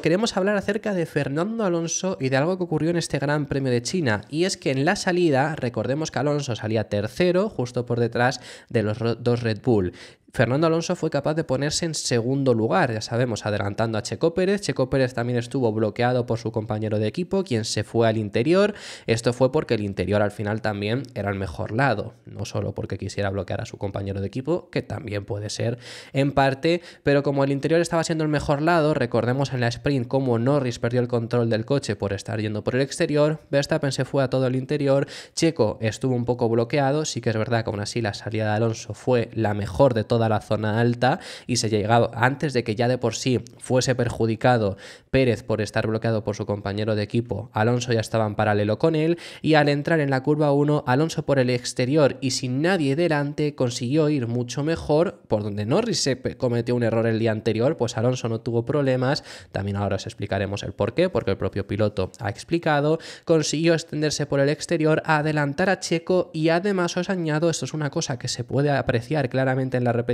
queremos hablar acerca de Fernando Alonso y de algo que ocurrió en este Gran Premio de China, y es que en la salida, recordemos que Alonso salía tercero, justo por detrás de los dos Red Bull. Fernando Alonso fue capaz de ponerse en segundo lugar, ya sabemos, adelantando a Checo Pérez. Checo Pérez también estuvo bloqueado por su compañero de equipo, quien se fue al interior. Esto fue porque el interior al final también era el mejor lado, no solo porque quisiera bloquear a su compañero de equipo, que también puede ser en parte, pero como el interior estaba siendo el mejor lado, recordemos en la sprint cómo Norris perdió el control del coche por estar yendo por el exterior, Verstappen se fue a todo el interior, Checo estuvo un poco bloqueado, sí que es verdad que aún así la salida de Alonso fue la mejor de toda la zona alta y se llegaba antes de que ya de por sí fuese perjudicado Pérez por estar bloqueado por su compañero de equipo. Alonso ya estaba en paralelo con él y al entrar en la curva 1, Alonso por el exterior y sin nadie delante consiguió ir mucho mejor. Por donde Norris se cometió un error el día anterior, pues Alonso no tuvo problemas. También ahora os explicaremos el porqué, porque el propio piloto ha explicado. Consiguió extenderse por el exterior, adelantar a Checo y además os añado, esto es una cosa que se puede apreciar claramente en la repetición.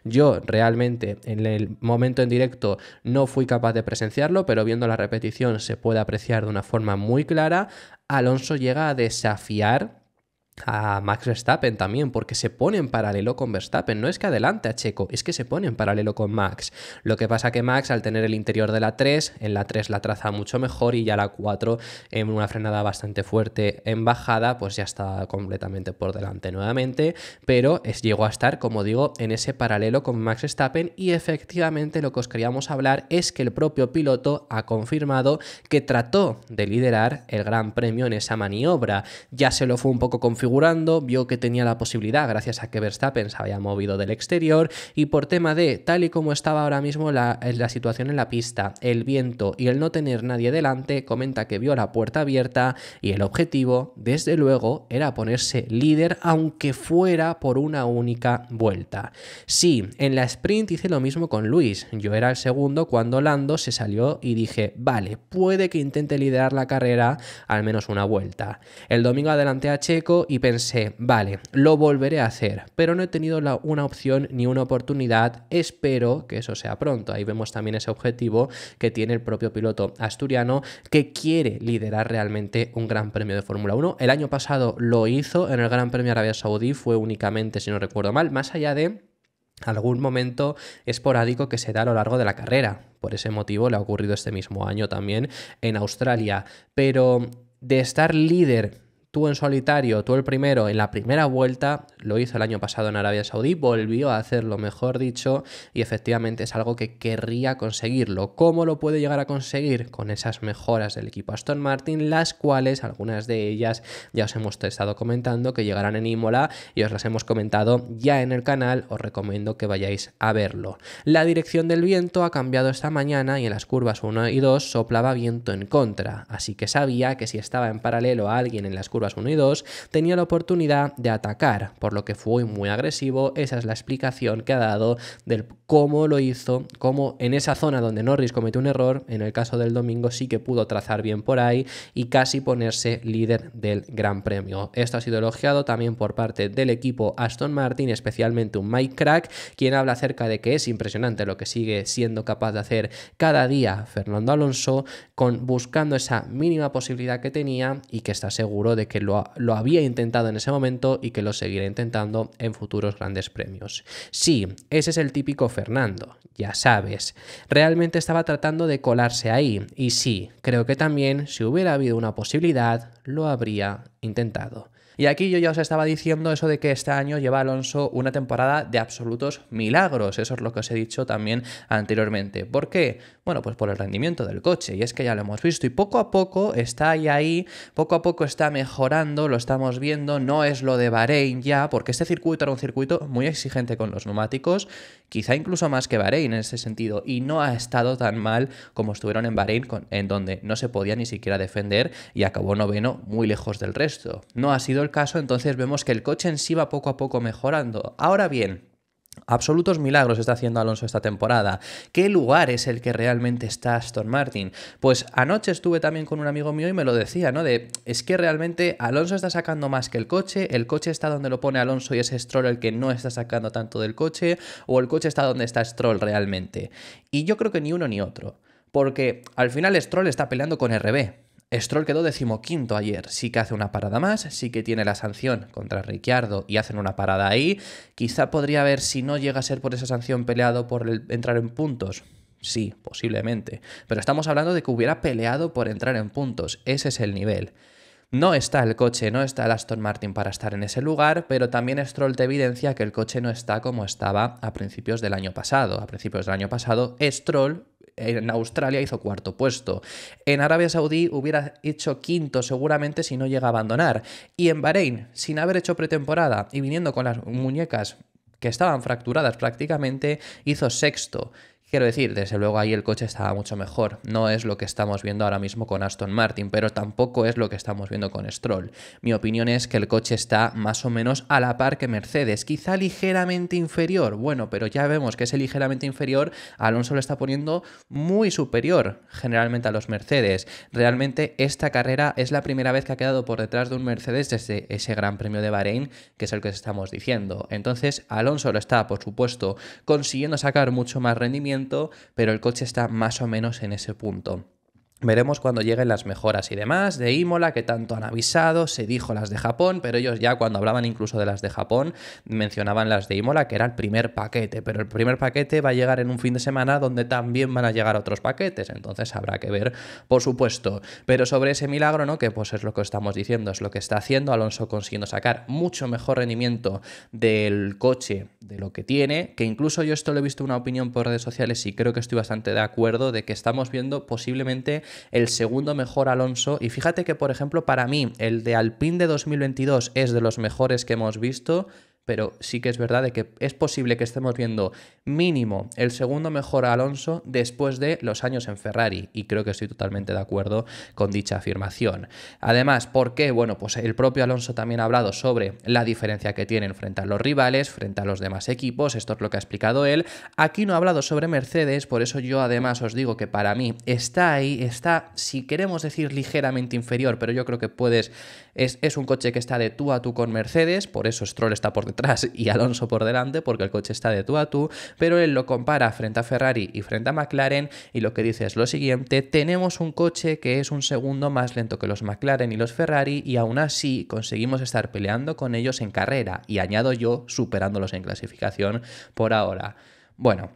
Yo realmente en el momento en directo no fui capaz de presenciarlo, pero viendo la repetición se puede apreciar de una forma muy clara. Alonso llega a desafiar a Max Verstappen también, porque se pone en paralelo con Verstappen. No es que adelante a Checo, es que se pone en paralelo con Max. Lo que pasa que Max, al tener el interior de la 3, en la 3 la traza mucho mejor y ya la 4, en una frenada bastante fuerte en bajada, pues ya está completamente por delante nuevamente, pero llegó a estar, como digo, en ese paralelo con Max Verstappen y efectivamente lo que os queríamos hablar es que el propio piloto ha confirmado que trató de liderar el Gran Premio en esa maniobra. Ya se lo fue un poco configurando, vio que tenía la posibilidad gracias a que Verstappen se había movido del exterior y por tema de tal y como estaba ahora mismo la situación en la pista, el viento y el no tener nadie delante, comenta que vio la puerta abierta y el objetivo, desde luego, era ponerse líder aunque fuera por una única vuelta. Sí, en la sprint hice lo mismo con Luis, yo era el segundo cuando Lando se salió y dije, vale, puede que intente liderar la carrera al menos una vuelta. El domingo adelanté a Checo y pensé, vale, lo volveré a hacer, pero no he tenido una opción ni una oportunidad, espero que eso sea pronto. Ahí vemos también ese objetivo que tiene el propio piloto asturiano, que quiere liderar realmente un Gran Premio de Fórmula 1. El año pasado lo hizo en el Gran Premio de Arabia Saudí, fue únicamente, si no recuerdo mal, más allá de algún momento esporádico que se da a lo largo de la carrera. Por ese motivo le ha ocurrido este mismo año también en Australia, pero de estar líder tú en solitario, tú el primero en la primera vuelta, lo hizo el año pasado en Arabia Saudí, volvió a hacerlo, mejor dicho, y efectivamente es algo que querría conseguirlo. ¿Cómo lo puede llegar a conseguir? Con esas mejoras del equipo Aston Martin, las cuales, algunas de ellas ya os hemos estado comentando, que llegarán en Imola y os las hemos comentado ya en el canal, os recomiendo que vayáis a verlo. La dirección del viento ha cambiado esta mañana y en las curvas 1 y 2 soplaba viento en contra, así que sabía que si estaba en paralelo a alguien en las curvas 1 y 2, tenía la oportunidad de atacar, por lo que fue muy agresivo. Esa es la explicación que ha dado del cómo lo hizo, cómo en esa zona donde Norris cometió un error, en el caso del domingo sí que pudo trazar bien por ahí y casi ponerse líder del Gran Premio. Esto ha sido elogiado también por parte del equipo Aston Martin, especialmente un Mike Crack, quien habla acerca de que es impresionante lo que sigue siendo capaz de hacer cada día Fernando Alonso, buscando esa mínima posibilidad que tenía y que está seguro de que lo había intentado en ese momento y que lo seguirá intentando en futuros grandes premios. Sí, ese es el típico Fernando, ya sabes. Realmente estaba tratando de colarse ahí y sí, creo que también si hubiera habido una posibilidad, lo habría intentado. Y aquí yo ya os estaba diciendo eso de que este año lleva Alonso una temporada de absolutos milagros. Eso es lo que os he dicho también anteriormente. ¿Por qué? Bueno, pues por el rendimiento del coche. Y es que ya lo hemos visto. Y poco a poco está ahí, poco a poco está mejorando, lo estamos viendo. No es lo de Bahrein ya, porque este circuito era un circuito muy exigente con los neumáticos. Quizá incluso más que Bahrein en ese sentido. Y no ha estado tan mal como estuvieron en Bahrein, en donde no se podía ni siquiera defender y acabó noveno muy lejos del resto. No ha sido el caso, entonces vemos que el coche en sí va poco a poco mejorando. Ahora bien, absolutos milagros está haciendo Alonso esta temporada. ¿Qué lugar es el que realmente está Aston Martin? Pues anoche estuve también con un amigo mío y me lo decía, ¿no? Es que realmente Alonso está sacando más que el coche está donde lo pone Alonso y es Stroll el que no está sacando tanto del coche, o el coche está donde está Stroll realmente. Y yo creo que ni uno ni otro. Porque al final Stroll está peleando con RB. Stroll quedó 15º ayer, sí que hace una parada más, sí que tiene la sanción contra Ricciardo y hacen una parada ahí. Quizá podría haber, si no llega a ser por esa sanción, peleado por entrar en puntos. Sí, posiblemente. Pero estamos hablando de que hubiera peleado por entrar en puntos. Ese es el nivel. No está el coche, no está el Aston Martin para estar en ese lugar, pero también Stroll te evidencia que el coche no está como estaba a principios del año pasado. A principios del año pasado, Stroll en Australia hizo 4º puesto. En Arabia Saudí hubiera hecho 5º seguramente si no llega a abandonar. Y en Bahrein, sin haber hecho pretemporada y viniendo con las muñecas que estaban fracturadas prácticamente, hizo 6º. Quiero decir, desde luego ahí el coche estaba mucho mejor. No es lo que estamos viendo ahora mismo con Aston Martin, pero tampoco es lo que estamos viendo con Stroll. Mi opinión es que el coche está más o menos a la par que Mercedes, quizá ligeramente inferior. Bueno, pero ya vemos que ese ligeramente inferior Alonso lo está poniendo muy superior generalmente a los Mercedes. Realmente esta carrera es la primera vez que ha quedado por detrás de un Mercedes desde ese Gran Premio de Bahrein, que es el que estamos diciendo. Entonces Alonso lo está, por supuesto, consiguiendo sacar mucho más rendimiento, pero el coche está más o menos en ese punto. Veremos cuando lleguen las mejoras y demás de Imola, que tanto han avisado, se dijo las de Japón, pero ellos ya cuando hablaban incluso de las de Japón mencionaban las de Imola, que era el primer paquete, pero el primer paquete va a llegar en un fin de semana donde también van a llegar otros paquetes, entonces habrá que ver, por supuesto. Pero sobre ese milagro, ¿no? Que pues es lo que estamos diciendo, es lo que está haciendo Alonso, consiguiendo sacar mucho mejor rendimiento del coche de lo que tiene, que incluso yo esto lo he visto una opinión por redes sociales y creo que estoy bastante de acuerdo de que estamos viendo posiblemente el segundo mejor Alonso, y fíjate que por ejemplo para mí el de Alpine de 2022 es de los mejores que hemos visto, pero sí que es verdad de que es posible que estemos viendo mínimo el segundo mejor Alonso después de los años en Ferrari, y creo que estoy totalmente de acuerdo con dicha afirmación. Además, ¿por qué? Bueno, pues el propio Alonso también ha hablado sobre la diferencia que tienen frente a los rivales, frente a los demás equipos, esto es lo que ha explicado él. Aquí no ha hablado sobre Mercedes, por eso yo además os digo que para mí está ahí, está, si queremos decir ligeramente inferior, pero yo creo que es un coche que está de tú a tú con Mercedes, por eso Stroll está por detrás y Alonso por delante, porque el coche está de tú a tú, pero él lo compara frente a Ferrari y frente a McLaren, y lo que dice es lo siguiente: tenemos un coche que es un segundo más lento que los McLaren y los Ferrari, y aún así conseguimos estar peleando con ellos en carrera, y añado yo, superándolos en clasificación por ahora. Bueno,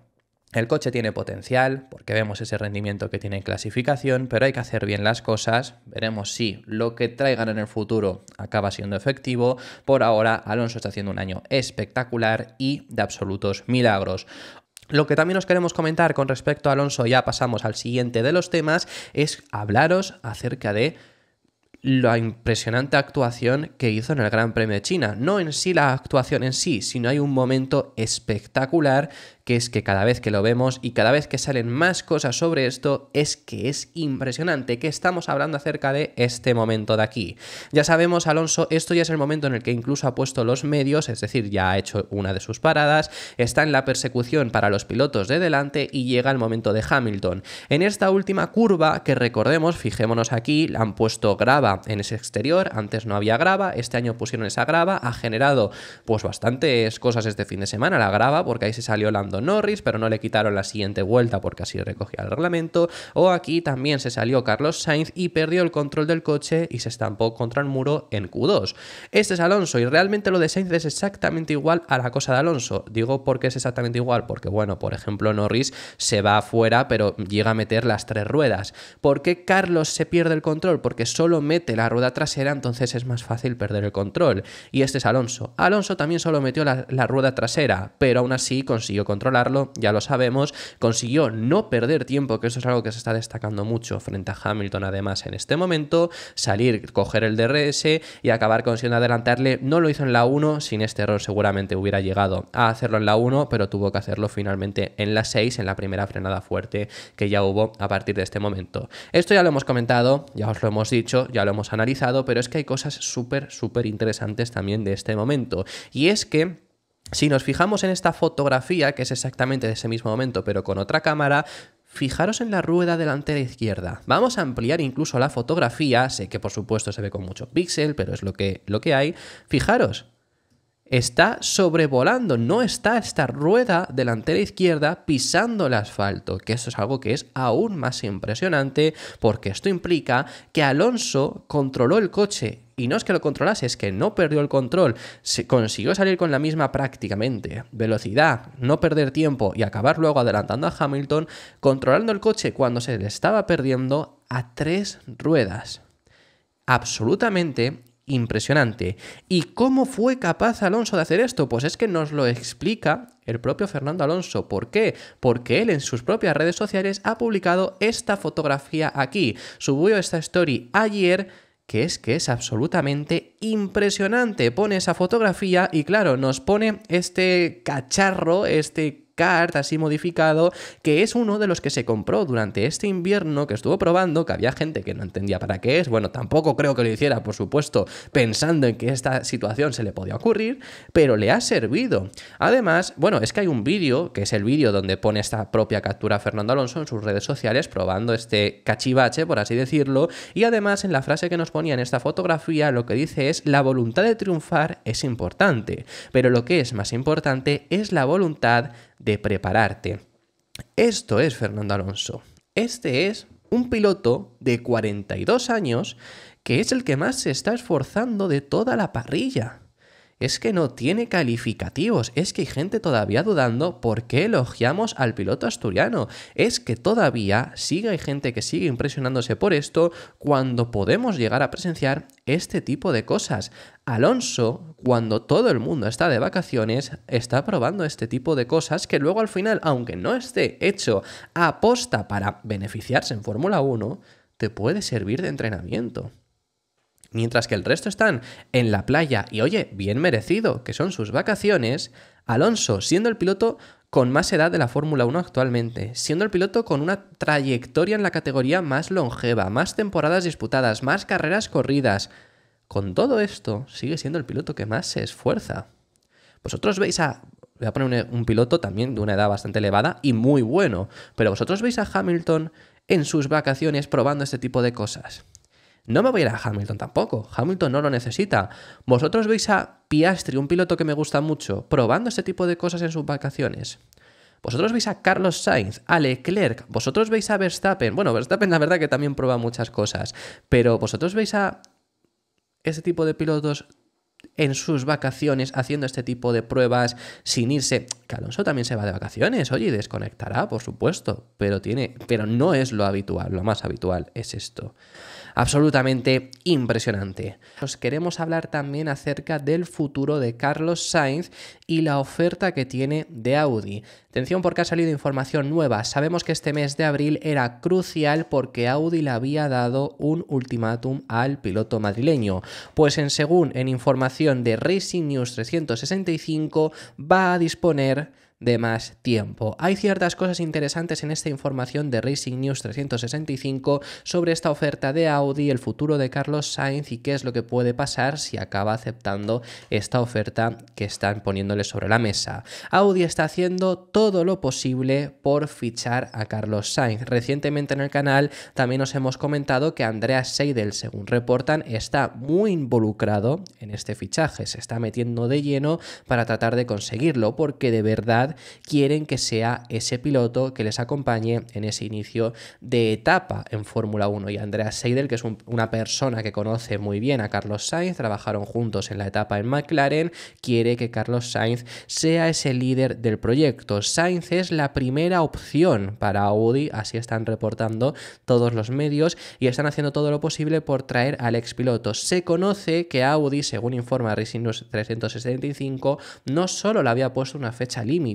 el coche tiene potencial, porque vemos ese rendimiento que tiene en clasificación, pero hay que hacer bien las cosas. Veremos si lo que traigan en el futuro acaba siendo efectivo. Por ahora, Alonso está haciendo un año espectacular y de absolutos milagros. Lo que también os queremos comentar con respecto a Alonso, ya pasamos al siguiente de los temas, es hablaros acerca de la impresionante actuación que hizo en el Gran Premio de China. No en sí la actuación en sí, sino hay un momento espectacular, que es que cada vez que lo vemos y cada vez que salen más cosas sobre esto, es que es impresionante, que estamos hablando acerca de este momento de aquí. Ya sabemos, Alonso, esto ya es el momento en el que incluso ha puesto los medios, es decir, ya ha hecho una de sus paradas, está en la persecución para los pilotos de delante y llega el momento de Hamilton. En esta última curva, que recordemos, fijémonos aquí, le han puesto grava en ese exterior, antes no había grava, este año pusieron esa grava, ha generado pues bastantes cosas este fin de semana la grava, porque ahí se salió Lando Norris, pero no le quitaron la siguiente vuelta porque así recogía el reglamento, o aquí también se salió Carlos Sainz y perdió el control del coche y se estampó contra el muro en Q2. Este es Alonso, y realmente lo de Sainz es exactamente igual a la cosa de Alonso. Digo porque es exactamente igual, porque bueno, por ejemplo Norris se va afuera pero llega a meter las 3 ruedas. ¿Por qué Carlos se pierde el control? Porque solo mete la rueda trasera, entonces es más fácil perder el control. Y este es Alonso. Alonso también solo metió la rueda trasera, pero aún así consiguió controlarlo, ya lo sabemos, consiguió no perder tiempo, que eso es algo que se está destacando mucho frente a Hamilton además en este momento, salir, coger el DRS y acabar consiguiendo adelantarle. No lo hizo en la 1, sin este error seguramente hubiera llegado a hacerlo en la 1, pero tuvo que hacerlo finalmente en la 6, en la primera frenada fuerte que ya hubo a partir de este momento. Esto ya lo hemos comentado, ya os lo hemos dicho, ya lo hemos analizado, pero es que hay cosas súper interesantes también de este momento, y es que si nos fijamos en esta fotografía, que es exactamente de ese mismo momento, pero con otra cámara, fijaros en la rueda delantera izquierda. Vamos a ampliar incluso la fotografía, sé que por supuesto se ve con mucho píxel, pero es lo que hay. Fijaros. está sobrevolando, no está esta rueda delantera izquierda pisando el asfalto, que eso es algo que es aún más impresionante porque esto implica que Alonso controló el coche. Y no es que lo controlase, es que no perdió el control, se consiguió salir con la misma prácticamente velocidad, no perder tiempo y acabar luego adelantando a Hamilton, controlando el coche cuando se le estaba perdiendo a 3 ruedas. Absolutamente impresionante. ¿Y cómo fue capaz Alonso de hacer esto? Pues es que nos lo explica el propio Fernando Alonso. ¿Por qué? Porque él en sus propias redes sociales ha publicado esta fotografía aquí. Subió esta story ayer, que es absolutamente impresionante. Pone esa fotografía y claro, nos pone este cacharro, este kart así modificado, que es uno de los que se compró durante este invierno, que estuvo probando, que había gente que no entendía para qué es. Bueno, tampoco creo que lo hiciera, por supuesto, pensando en que esta situación se le podía ocurrir, pero le ha servido. Además, bueno, es que hay un vídeo, que es el vídeo donde pone esta propia captura Fernando Alonso en sus redes sociales, probando este cachivache, por así decirlo, y además en la frase que nos ponía en esta fotografía, lo que dice es: la voluntad de triunfar es importante, pero lo que es más importante es la voluntad de prepararte. Esto es Fernando Alonso. Este es un piloto de 42 años que es el que más se está esforzando de toda la parrilla. Es que no tiene calificativos, es que hay gente todavía dudando por qué elogiamos al piloto asturiano. Es que todavía hay gente que sigue impresionándose por esto cuando podemos llegar a presenciar este tipo de cosas. Alonso, cuando todo el mundo está de vacaciones, está probando este tipo de cosas que luego al final, aunque no esté hecho a posta para beneficiarse en Fórmula 1, te puede servir de entrenamiento. Mientras que el resto están en la playa y, oye, bien merecido, que son sus vacaciones, Alonso, siendo el piloto con más edad de la Fórmula 1 actualmente, siendo el piloto con una trayectoria en la categoría más longeva, más temporadas disputadas, más carreras corridas, con todo esto sigue siendo el piloto que más se esfuerza. Vosotros veis voy a poner un piloto también de una edad bastante elevada y muy bueno, pero vosotros veis a Hamilton en sus vacaciones probando este tipo de cosas. No me voy a ir a Hamilton tampoco, Hamilton no lo necesita. Vosotros veis a Piastri, un piloto que me gusta mucho, probando este tipo de cosas en sus vacaciones. Vosotros veis a Carlos Sainz, a Leclerc, vosotros veis a Verstappen. Bueno, Verstappen la verdad que también prueba muchas cosas, pero vosotros veis a ese tipo de pilotos en sus vacaciones haciendo este tipo de pruebas sin irse. Que Alonso también se va de vacaciones, oye, y desconectará, por supuesto, pero no es lo habitual, lo más habitual es esto. Absolutamente impresionante. Os queremos hablar también acerca del futuro de Carlos Sainz y la oferta que tiene de Audi. Atención porque ha salido información nueva. Sabemos que este mes de abril era crucial porque Audi le había dado un ultimátum al piloto madrileño. Pues según información de Racing News 365 va a disponer de más tiempo. Hay ciertas cosas interesantes en esta información de Racing News 365 sobre esta oferta de Audi, el futuro de Carlos Sainz y qué es lo que puede pasar si acaba aceptando esta oferta que están poniéndole sobre la mesa. Audi está haciendo todo lo posible por fichar a Carlos Sainz. Recientemente en el canal también os hemos comentado que Andreas Seidel, según reportan, está muy involucrado en este fichaje, se está metiendo de lleno para tratar de conseguirlo porque de verdad quieren que sea ese piloto que les acompañe en ese inicio de etapa en Fórmula 1. Y Andreas Seidel, que es una persona que conoce muy bien a Carlos Sainz, trabajaron juntos en la etapa en McLaren, quiere que Carlos Sainz sea ese líder del proyecto. Sainz es la primera opción para Audi, así están reportando todos los medios, y están haciendo todo lo posible por traer al expiloto. Se conoce que Audi, según informa Racing News 365, no solo le había puesto una fecha límite.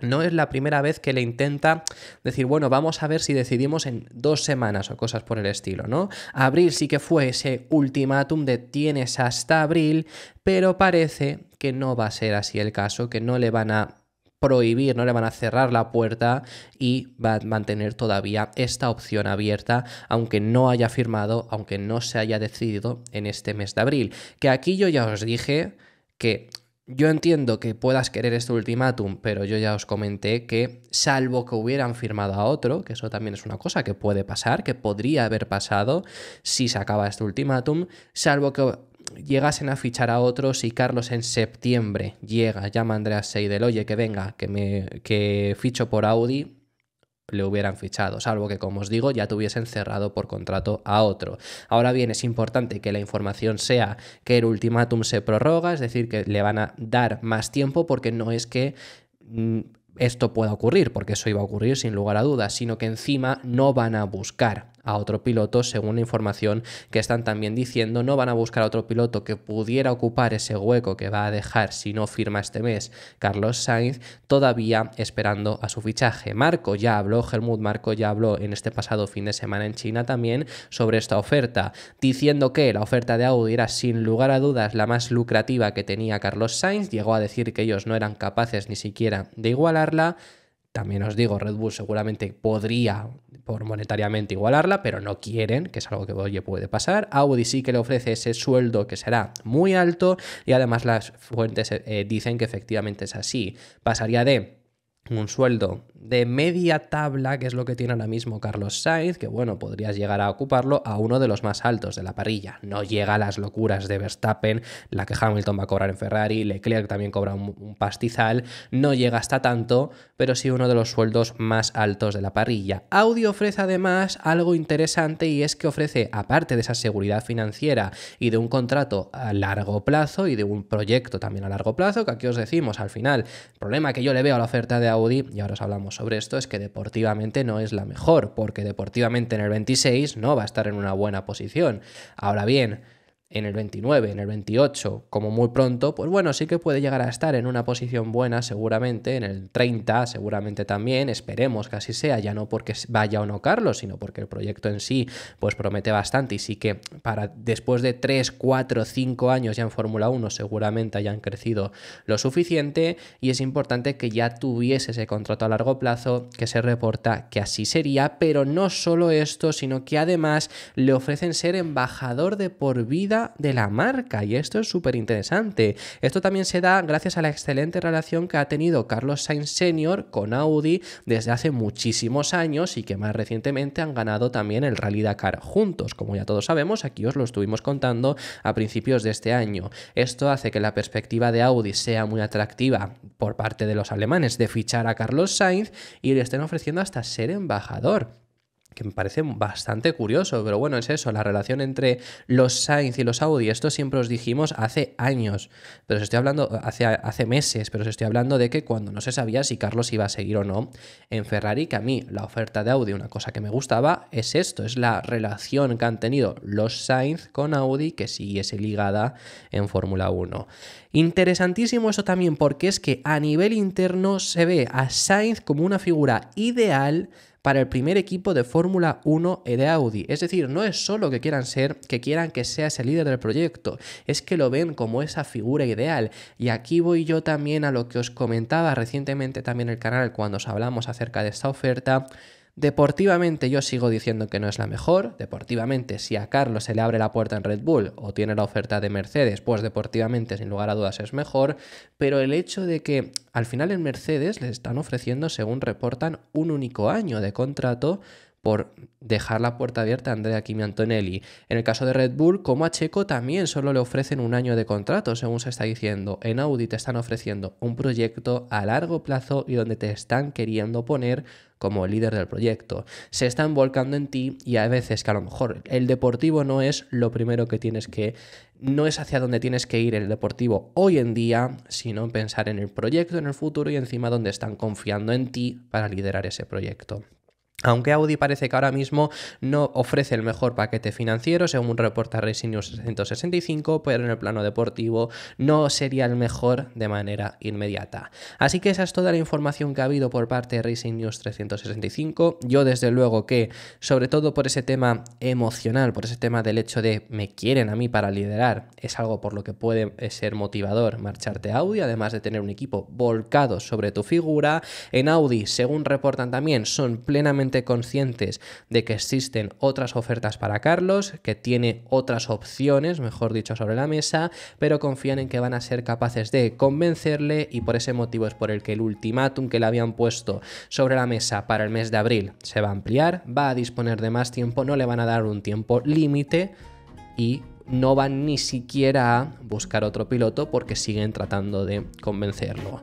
No es la primera vez que le intenta decir, bueno, vamos a ver si decidimos en 2 semanas o cosas por el estilo, ¿no? Abril sí que fue ese ultimátum de tienes hasta abril, pero parece que no va a ser así el caso, que no le van a prohibir, no le van a cerrar la puerta y va a mantener todavía esta opción abierta, aunque no haya firmado, aunque no se haya decidido en este mes de abril. Que aquí yo ya os dije que yo entiendo que puedas querer este ultimátum, pero yo ya os comenté que salvo que hubieran firmado a otro, que eso también es una cosa que puede pasar, que podría haber pasado si se acaba este ultimátum, salvo que llegasen a fichar a otros y Carlos en septiembre llama a Andreas Seidel, oye, que venga, que ficho por Audi, le hubieran fichado, salvo que, como os digo, ya tuviesen cerrado por contrato a otro. Ahora bien, es importante que la información sea que el ultimátum se prorroga, es decir, que le van a dar más tiempo, porque no es que esto pueda ocurrir, porque eso iba a ocurrir sin lugar a dudas, sino que encima no van a buscar a otro piloto, según la información que están también diciendo, no van a buscar a otro piloto que pudiera ocupar ese hueco que va a dejar si no firma este mes Carlos Sainz, todavía esperando a su fichaje. Helmut Marko ya habló en este pasado fin de semana en China también sobre esta oferta, diciendo que la oferta de Audi era sin lugar a dudas la más lucrativa que tenía Carlos Sainz, llegó a decir que ellos no eran capaces ni siquiera de igualarla. También os digo, Red Bull seguramente podría por monetariamente igualarla, pero no quieren, que es algo que oye, puede pasar. Audi sí que le ofrece ese sueldo que será muy alto y además las fuentes dicen que efectivamente es así. Pasaría de un sueldo de media tabla, que es lo que tiene ahora mismo Carlos Sainz, que bueno, podrías llegar a ocuparlo, a uno de los más altos de la parrilla. No llega a las locuras de Verstappen, la que Hamilton va a cobrar en Ferrari, Leclerc también cobra un pastizal, no llega hasta tanto, pero sí uno de los sueldos más altos de la parrilla. Audi ofrece además algo interesante, y es que ofrece, aparte de esa seguridad financiera y de un contrato a largo plazo y de un proyecto también a largo plazo, que aquí os decimos al final, el problema que yo le veo a la oferta de Audi, y ahora os hablamos sobre esto, es que deportivamente no es la mejor, porque deportivamente en el 26 no va a estar en una buena posición. Ahora bien, en el 29, en el 28, como muy pronto, pues bueno, sí que puede llegar a estar en una posición buena seguramente, en el 30 seguramente también, esperemos que así sea, ya no porque vaya o no Carlos, sino porque el proyecto en sí pues promete bastante, y sí que para después de 3, 4, 5 años ya en Fórmula 1 seguramente hayan crecido lo suficiente, y es importante que ya tuviese ese contrato a largo plazo, que se reporta que así sería, pero no solo esto, sino que además le ofrecen ser embajador de por vida de la marca, y esto es súper interesante. Esto también se da gracias a la excelente relación que ha tenido Carlos Sainz Sr. con Audi desde hace muchísimos años, y que más recientemente han ganado también el Rally Dakar juntos, como ya todos sabemos, aquí os lo estuvimos contando a principios de este año. Esto hace que la perspectiva de Audi sea muy atractiva por parte de los alemanes de fichar a Carlos Sainz, y le estén ofreciendo hasta ser embajador, que me parece bastante curioso, pero bueno, es eso, la relación entre los Sainz y los Audi, esto siempre os dijimos hace años, pero os estoy hablando, hace meses, pero os estoy hablando de que cuando no se sabía si Carlos iba a seguir o no en Ferrari, que a mí la oferta de Audi, una cosa que me gustaba, es esto, es la relación que han tenido los Sainz con Audi, que siguiese ligada en Fórmula 1. Interesantísimo eso también, porque es que a nivel interno se ve a Sainz como una figura ideal para el primer equipo de Fórmula 1 de Audi. Es decir, no es solo que quieran que sea ese líder del proyecto, es que lo ven como esa figura ideal. Y aquí voy yo también a lo que os comentaba recientemente también en el canal cuando os hablamos acerca de esta oferta. Deportivamente yo sigo diciendo que no es la mejor. Deportivamente, si a Carlos se le abre la puerta en Red Bull o tiene la oferta de Mercedes, pues deportivamente sin lugar a dudas es mejor, pero el hecho de que al final en Mercedes le están ofreciendo, según reportan, un único año de contrato por dejar la puerta abierta a Andrea Kimi Antonelli. En el caso de Red Bull, como a Checo, también solo le ofrecen un año de contrato, según se está diciendo. En Audi te están ofreciendo un proyecto a largo plazo y donde te están queriendo poner como líder del proyecto. Se están volcando en ti, y a veces que a lo mejor el deportivo no es lo primero que no es hacia donde tienes que ir el deportivo hoy en día, sino pensar en el proyecto, en el futuro, y encima donde están confiando en ti para liderar ese proyecto. Aunque Audi parece que ahora mismo no ofrece el mejor paquete financiero, según reporta Racing News 365, pero en el plano deportivo no sería el mejor de manera inmediata. Así que esa es toda la información que ha habido por parte de Racing News 365. Yo desde luego que, sobre todo por ese tema emocional, por ese tema del hecho de me quieren a mí para liderar, es algo por lo que puede ser motivador marcharte a Audi, además de tener un equipo volcado sobre tu figura. En Audi, según reportan también, son plenamente conscientes de que existen otras ofertas para Carlos, que tiene otras opciones, mejor dicho, sobre la mesa, pero confían en que van a ser capaces de convencerle, y por ese motivo es por el que el ultimátum que le habían puesto sobre la mesa para el mes de abril se va a ampliar, va a disponer de más tiempo, no le van a dar un tiempo límite, y no van ni siquiera a buscar otro piloto porque siguen tratando de convencerlo.